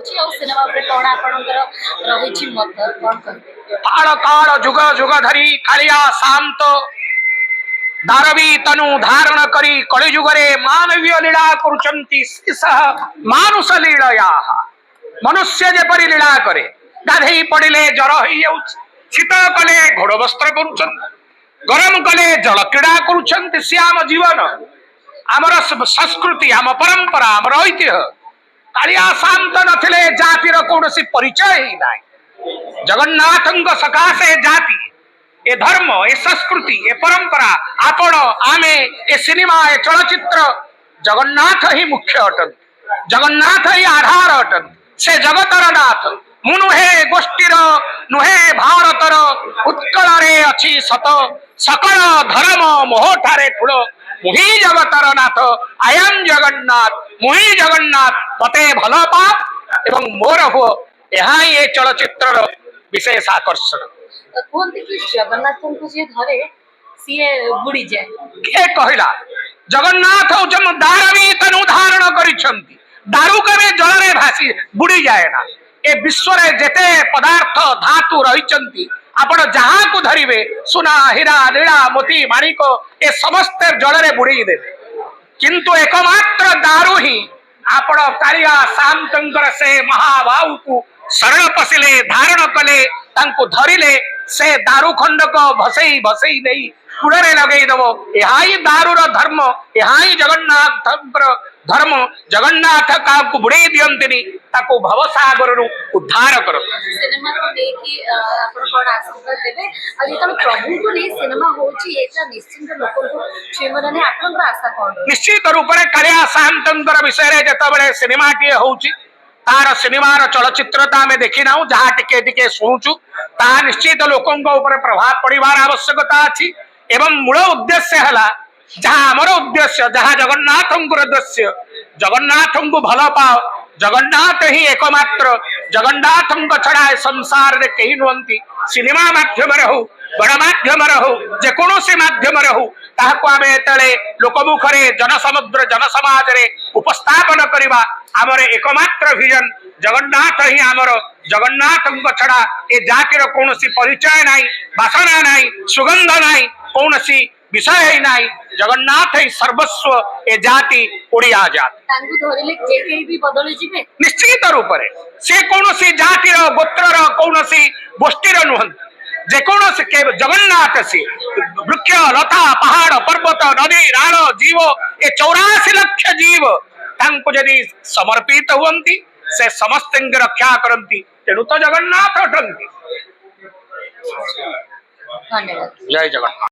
होची और सिनेमा रे कोन आपनकर रहिछि मत कोन कहबे काल काल जुग जुग धरी कालिया शांत दारवी तनु धारण करी कलि जुगरे मानवीय लीला करुचंती सह मानुष लीलया मनुष्य जेपरी लीला करे गाधई पड़िले जर होई जाउछ शीत कले घोड़ वस्त्र करुचंती गरम कले जल क्रीड़ा करुचंती से आम जीवन आमर संस्कृति आम परंपरा आमर ऐतिह्य कालिया शांत नथिले जातिर कौनसी परिचय ही नाही जगन्नाथंक सकाशे जाति ए धर्म ए संस्कृति ए परंपरा आपण आमे ए सिनेमा ए चलचित्र जगन्नाथ ही मुख्य अटन जगन्नाथ ही आधार अटन से जगतर नाथ मु नुहे गोष्ठीर नुहे भारतर उत्कल रे अछि सत सकल धर्म मोहठारे ठुल मुही जगतर नाथ आयम जगन्नाथ मुही जगन्नाथ मते भल पा एवं मोर हो यहाँ ये चलचित्र विशेष आकर्षण कोनते कि जगन्नाथ को जे धरे सिए बुडी जाय के कहिला जगन्नाथ जम दारवी तनु धारण करिसंती दारू कबे जल रे भासी बुडी जाए ना ए विश्व रे जेते पदार्थ धातु रहिचंती आपण जहां को धरिवे सुना हीरा नीला मोती माणिक ए समस्त जल रे बुडी देबे किंतु एकमात्र दारू ही आपण कालिया शांतंकर से महाबाहु को शरण पशिले धारण कले तांको धरिले से दारू खंडक भसई भसई नहीं कूड़े लगे दबो यही दारूर धर्म यही जगन्नाथ धर्म जगन्नाथ का बुड़े दियंतिनी ताको भवसागर उद्धार कर सिनेमा को देखि आपण कोन आशंका देबे आ जेतल प्रभु को नै सिनेमा होची एटा निश्चित लोक को छेमरने आपण आशा कोन निश्चित रूप रे कालिया शांतंकर विषय रे जत बळे सिनेमा टी होची तार सिनेमार चलचित्रता आम देखी ना जहाँ टिके टिके शुणुचु ता निश्चित लोकों ऊपर प्रभाव पड़ार आवश्यकता अच्छी एवं मूल उद्देश्य है जहाँ आमर उद्देश्य जहाँ जगन्नाथ उद्देश्य जगन्नाथ को भल पाओ जगन्नाथ ही एकमात्र जगन्नाथ छड़ा संसार रे कहीं नुहंती सिनेमा माध्यम हो गणमाध्यम हो जेकोसी माध्यम हो ताको आमे एतले लोकमुखरे जनसमुद्र जनसमाज रे उपस्थापन करिबा आमर एकमात्र विजन जगन्नाथ ही आमर जगन्नाथ छड़ा ए जातिर कौनसी परिचय नाही वासना नाही सुगंध नाही कौनसी विषय ही नाही जगन्नाथ ही सर्वस्व ए जाति ओडिया जाति तांगु धरिले जे केही भी बदली जिवे निश्चित रूप रे से कौनसी जातिर गोत्रर कौनसी गोष्ठीर नुहंती जेकोसी जगन्नाथ से वृक्ष लता पहाड़ पर्वत नदी राण जीव ए 84 लाख जीव तांको यदि समर्पित हुअंती से समस्त रक्षा करंती तेणु तो जगन्नाथ अटंती धन्यवाद जय जगन्नाथ।